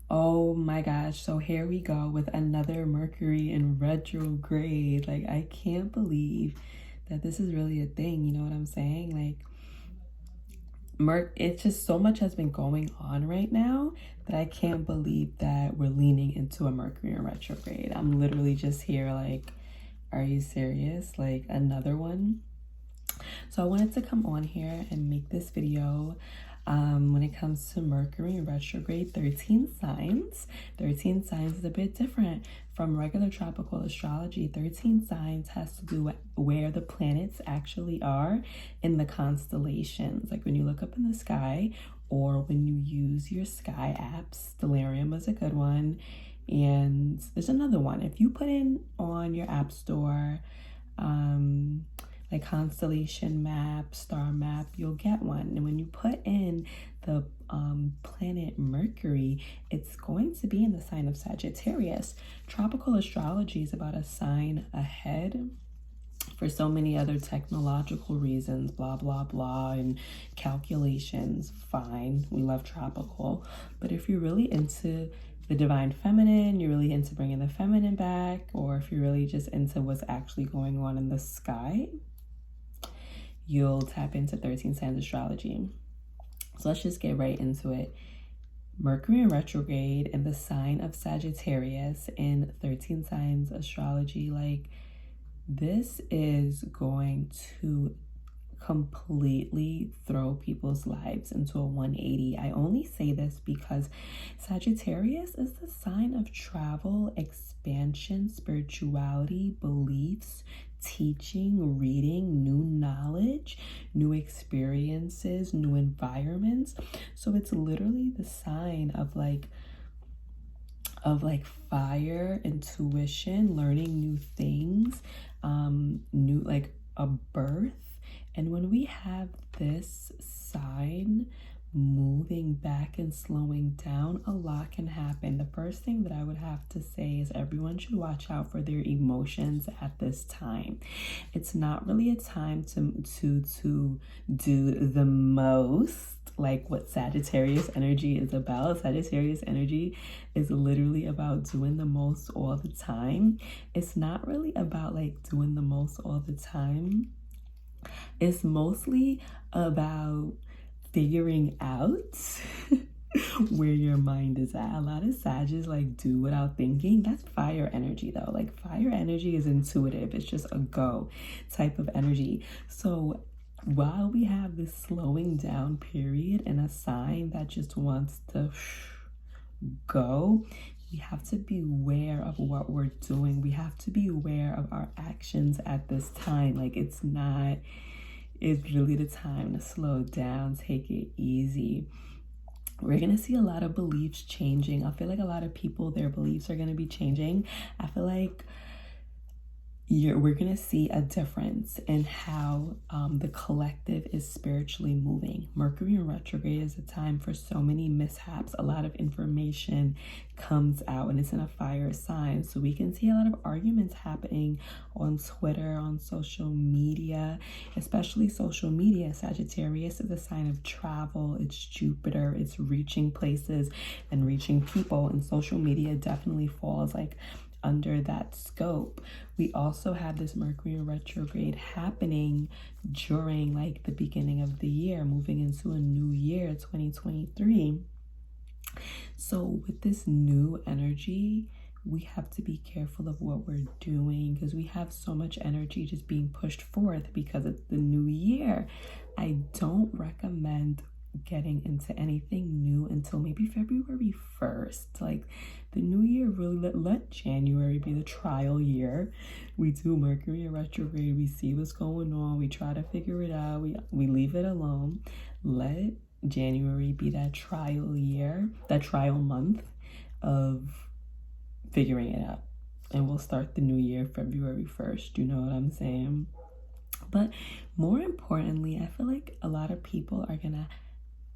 Oh my gosh, so here we go with another Mercury in retrograde. Like, I can't believe that this is really a thing, you know what I'm saying? Like, it's just so much has been going on right now that I can't believe that we're leaning into a Mercury in retrograde. I'm literally just here like, are you serious? Like, another one? So I wanted to come on here and make this video when it comes to Mercury in retrograde, 13 signs. 13 signs is a bit different from regular tropical astrology. 13 signs has to do with where the planets actually are in the constellations. Like when you look up in the sky or when you use your sky apps, Stellarium is a good one. And there's another one. If you put in on your app store, like constellation map, star map, you'll get one. And when you put in the planet Mercury, it's going to be in the sign of Sagittarius. Tropical astrology is about a sign ahead for so many other technological reasons, blah, blah, blah, and calculations. Fine, we love tropical. But if you're really into the divine feminine, you're really into bringing the feminine back, or if you're really just into what's actually going on in the sky, you'll tap into 13 signs astrology. So let's just get right into it. Mercury in retrograde in the sign of Sagittarius in 13 signs astrology. Like, this is going to completely throw people's lives into a 180. I only say this because Sagittarius is the sign of travel, expansion, spirituality, beliefs, teaching, reading, new knowledge, new experiences, new environments. So it's literally the sign of like fire, intuition, learning new things, new, like a birth. And when we have this sign moving back and slowing down, a lot can happen. The first thing that I would have to say is everyone should watch out for their emotions at this time. It's not really a time to do the most, like what Sagittarius energy is about. Sagittarius energy is literally about doing the most all the time. It's not really about like doing the most all the time. It's mostly about figuring out where your mind is at. A lot of Sages like do without thinking. That's fire energy though. Like fire energy is intuitive. It's just a go type of energy. So while we have this slowing down period and a sign that just wants to go, we have to be aware of what we're doing. We have to be aware of our actions at this time. Like it's really the time to slow down, take it easy. We're going to see a lot of beliefs changing. I feel like a lot of people, their beliefs are going to be changing. I feel like we're going to see a difference in how the collective is spiritually moving. Mercury in retrograde is a time for so many mishaps. A lot of information comes out and it's in a fire sign. So we can see a lot of arguments happening on Twitter, on social media, especially social media. Sagittarius is a sign of travel. It's Jupiter. It's reaching places and reaching people. And social media definitely falls like under that scope. We also have this Mercury retrograde happening during like the beginning of the year, moving into a new year, 2023. So with this new energy, we have to be careful of what we're doing because we have so much energy just being pushed forth because it's the new year. I don't recommend getting into anything new until maybe February 1st. Like the new year, really let January be the trial year. We do Mercury in retrograde, we see what's going on, we try to figure it out, we leave it alone. Let January be that trial year, that trial month of figuring it out, and we'll start the new year February 1st. You know what I'm saying? But more importantly, I feel like a lot of people are gonna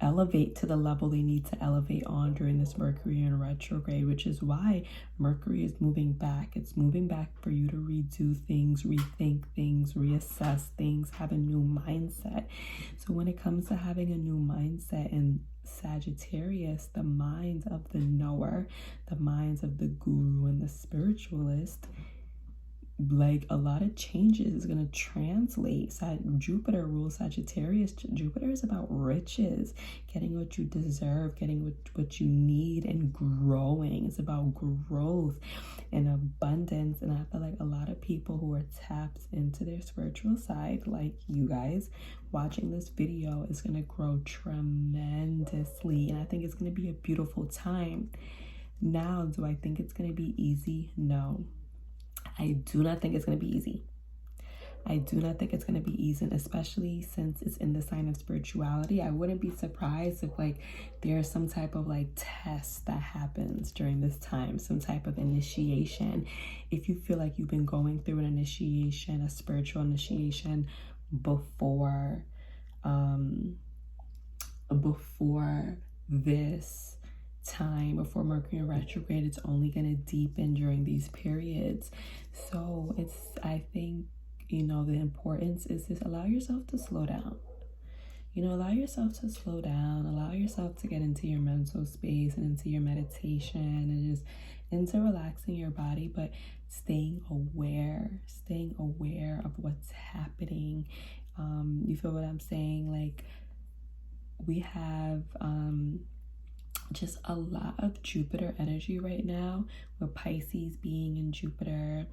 elevate to the level they need to elevate on during this Mercury in retrograde, which is why Mercury is moving back. It's moving back for you to redo things, rethink things, reassess things, have a new mindset. So when it comes to having a new mindset and Sagittarius, the minds of the knower, the minds of the guru and the spiritualist, like a lot of changes is going to translate. Jupiter rules Sagittarius. Jupiter is about riches, getting what you deserve, getting what you need, and growing. It's about growth and abundance. And I feel like a lot of people who are tapped into their spiritual side, like you guys watching this video, is going to grow tremendously. And I think it's going to be a beautiful time. Now, do I think it's going to be easy? No. I do not think it's going to be easy. I do not think it's going to be easy, and especially since it's in the sign of spirituality. I wouldn't be surprised if like there's some type of like test that happens during this time, some type of initiation. If you feel like you've been going through an initiation, a spiritual initiation before this time, before Mercury retrograde, it's only going to deepen during these periods. So I think, you know, the importance is just allow yourself to slow down. You know, allow yourself to slow down, allow yourself to get into your mental space and into your meditation and just into relaxing your body, but staying aware of what's happening. You feel what I'm saying? Like, we have just a lot of Jupiter energy right now, with Pisces being in Jupiter,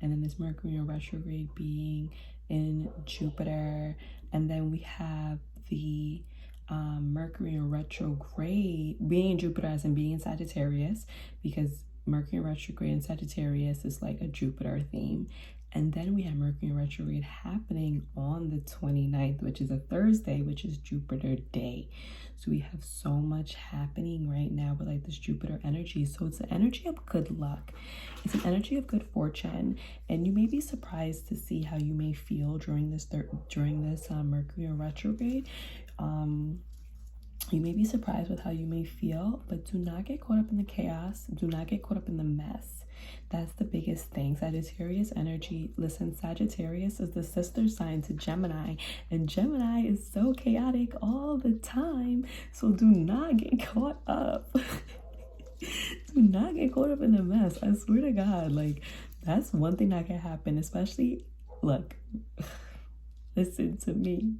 and then this Mercury retrograde being in Jupiter, and then we have the Mercury retrograde being in Jupiter as in being in Sagittarius, because Mercury retrograde in Sagittarius is like a Jupiter theme. And then we have Mercury retrograde happening on the 29th, which is a Thursday, which is Jupiter day. So we have so much happening right now with like this Jupiter energy. So it's the energy of good luck. It's an energy of good fortune. And you may be surprised to see how you may feel during this Mercury retrograde. You may be surprised with how you may feel, but do not get caught up in the chaos. Do not get caught up in the mess. That's the biggest thing. Sagittarius energy. Listen, Sagittarius is the sister sign to Gemini, and Gemini is so chaotic all the time. So do not get caught up. Do not get caught up in the mess. I swear to God, like, that's one thing that can happen, especially, look, listen to me.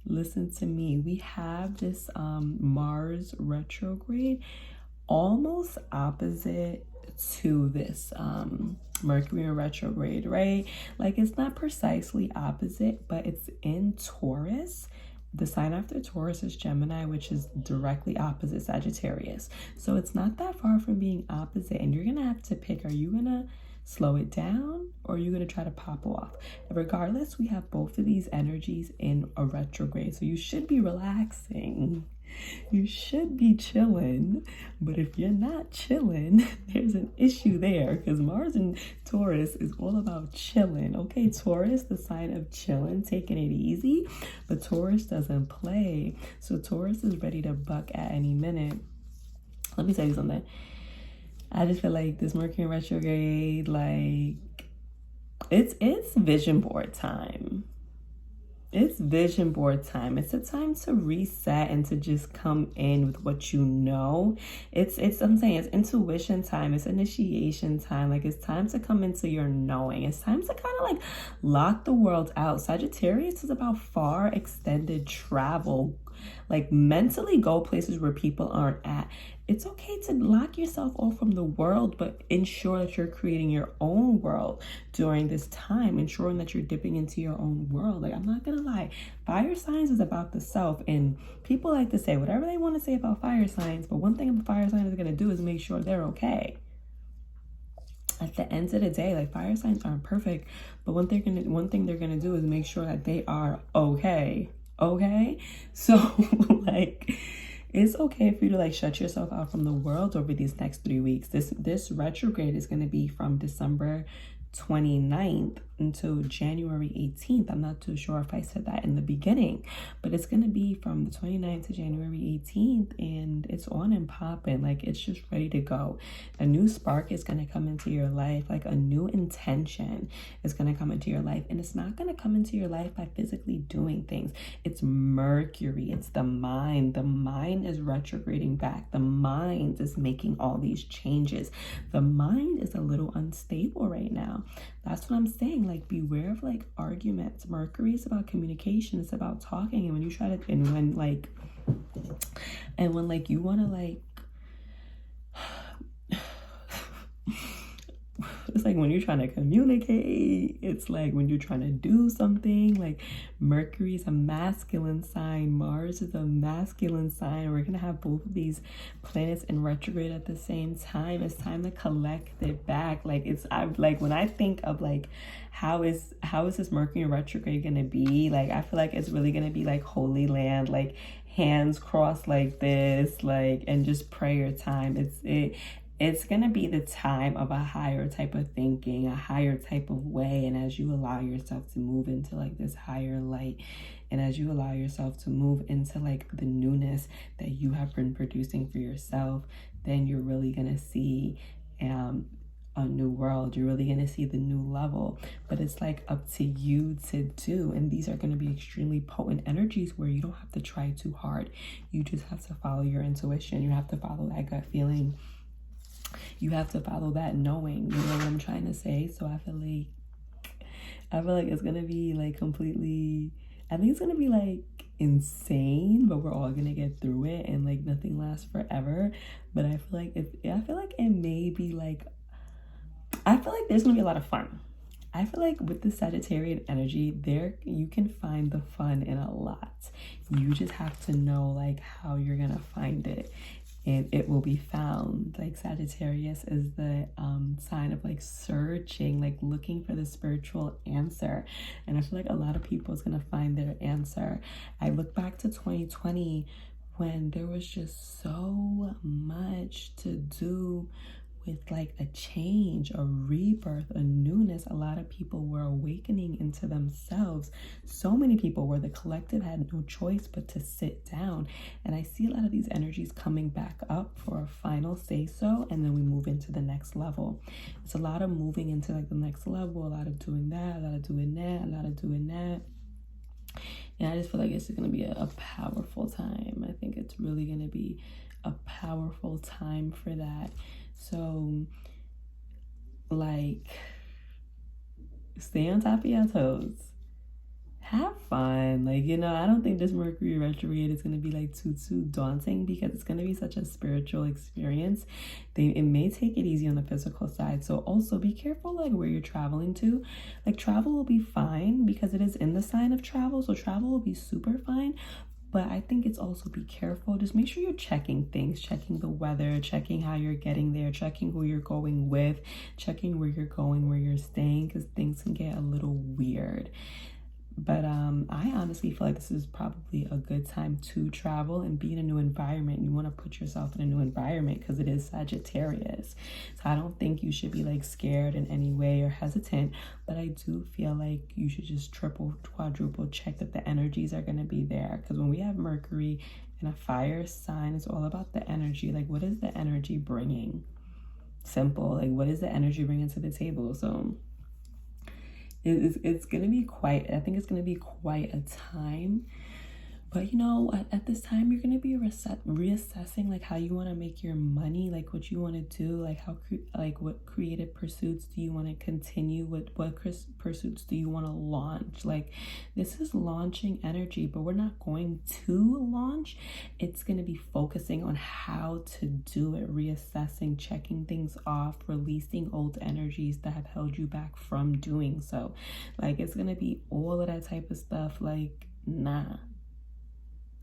Listen to me. We have this Mars retrograde almost opposite to this Mercury retrograde, right? Like, it's not precisely opposite, but it's in Taurus. The sign after Taurus is Gemini, which is directly opposite Sagittarius. So it's not that far from being opposite, and you're gonna have to pick, are you gonna slow it down or are you going to try to pop off? Regardless, we have both of these energies in a retrograde, so you should be relaxing, you should be chilling. But if you're not chilling, there's an issue there, because Mars in Taurus is all about chilling. Okay, Taurus, the sign of chilling, taking it easy, but Taurus doesn't play. So Taurus is ready to buck at any minute. Let me tell you something. I just feel like this Mercury retrograde, like, it's vision board time. It's vision board time. It's a time to reset and to just come in with what you know. I'm saying it's intuition time. It's initiation time. Like, it's time to come into your knowing. It's time to kind of like lock the world out. Sagittarius is about far extended travel. Like, mentally go places where people aren't at. It's okay to lock yourself off from the world, but ensure that you're creating your own world during this time, ensuring that you're dipping into your own world. Like, I'm not gonna lie, fire signs is about the self, and people like to say whatever they want to say about fire signs, but one thing a fire sign is gonna do is make sure they're okay. At the end of the day, like, fire signs aren't perfect, but one thing they're gonna do is make sure that they are okay. Okay, so like, it's okay for you to like shut yourself out from the world over these next 3 weeks. This retrograde is going to be from December 29th until January 18th. I'm not too sure if I said that in the beginning, but it's going to be from the 29th to January 18th, and it's on and popping. Like, it's just ready to go. A new spark is going to come into your life. Like, a new intention is going to come into your life, and it's not going to come into your life by physically doing things. It's Mercury. It's the mind. The mind is retrograding back. The mind is making all these changes. The mind is a little unstable right now. That's what I'm saying. Like, beware of like arguments. Mercury is about communication. It's about talking. And when you try to, and when like you want to like, it's like when you're trying to communicate, it's like when you're trying to do something. Like, Mercury is a masculine sign, Mars is a masculine sign. We're gonna have both of these planets in retrograde at the same time. It's time to collect it back. Like, when I think of like how is this Mercury in retrograde gonna be, like, I feel like it's really gonna be like Holy Land, like hands crossed like this, like, and just prayer time. It's going to be the time of a higher type of thinking, a higher type of way. And as you allow yourself to move into like this higher light, and as you allow yourself to move into like the newness that you have been producing for yourself, then you're really going to see a new world. You're really going to see the new level. But it's like up to you to do. And these are going to be extremely potent energies where you don't have to try too hard. You just have to follow your intuition. You have to follow that gut feeling. You have to follow that knowing, you know what I'm trying to say? So I feel like it's gonna be like completely, I think it's gonna be like insane, but we're all gonna get through it, and like nothing lasts forever. But I feel like it may be like, I feel like there's gonna be a lot of fun. I feel like with the Sagittarian energy, there you can find the fun in a lot. You just have to know like how you're gonna find it. And it will be found. Like, Sagittarius is the sign of like searching, like looking for the spiritual answer. And I feel like a lot of people is going to find their answer. I look back to 2020 when there was just so much to do with like a change, a rebirth, a newness. A lot of people were awakening into themselves. So many people where the collective had no choice but to sit down. And I see a lot of these energies coming back up for a final say so, and then we move into the next level. It's a lot of moving into like the next level, a lot of doing that, a lot of doing that, a lot of doing that. And I just feel like it's going to be a powerful time. I think it's really going to be a powerful time for that. So, like, stay on top of your toes. Have fun. Like, you know, I don't think this Mercury retrograde is going to be like too daunting, because it's going to be such a spiritual experience. It may take it easy on the physical side. So also be careful like where you're traveling to. Like, travel will be fine because it is in the sign of travel. So travel will be super fine. But I think it's also be careful. Just make sure you're checking things, checking the weather, checking how you're getting there, checking who you're going with, checking where you're going, where you're staying, because things can get a little weird. But I honestly feel like this is probably a good time to travel and be in a new environment. You want to put yourself in a new environment because it is Sagittarius. So I don't think you should be like scared in any way or hesitant. But I do feel like you should just triple, quadruple check that the energies are going to be there. Because when we have Mercury in a fire sign, it's all about the energy. Like, what is the energy bringing? Simple. Like, what is the energy bringing to the table? So it's going to be quite, I think it's going to be quite a time. But, you know, at this time, you're going to be reassessing, like, how you want to make your money, like, what you want to do, like, what creative pursuits do you want to continue, what pursuits do you want to launch. Like, this is launching energy, but we're not going to launch. It's going to be focusing on how to do it, reassessing, checking things off, releasing old energies that have held you back from doing so. Like, it's going to be all of that type of stuff. Like, nah.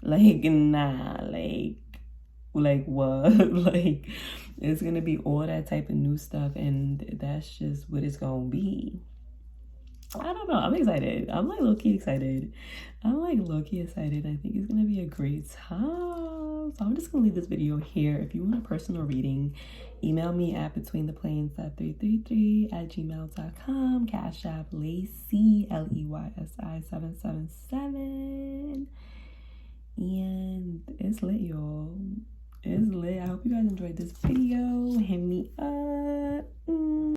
Like, nah, like what? Like, it's gonna be all that type of new stuff, and that's just what it's gonna be. I don't know. I'm excited. I'm like low-key excited. I'm like low-key excited. I think it's gonna be a great time. So I'm just gonna leave this video here. If you want a personal reading, email me at betweentheplanes333@gmail.com. Cash App Lacey Leysi 777. And it's lit, y'all. It's lit. I hope you guys enjoyed this video. Hit me up.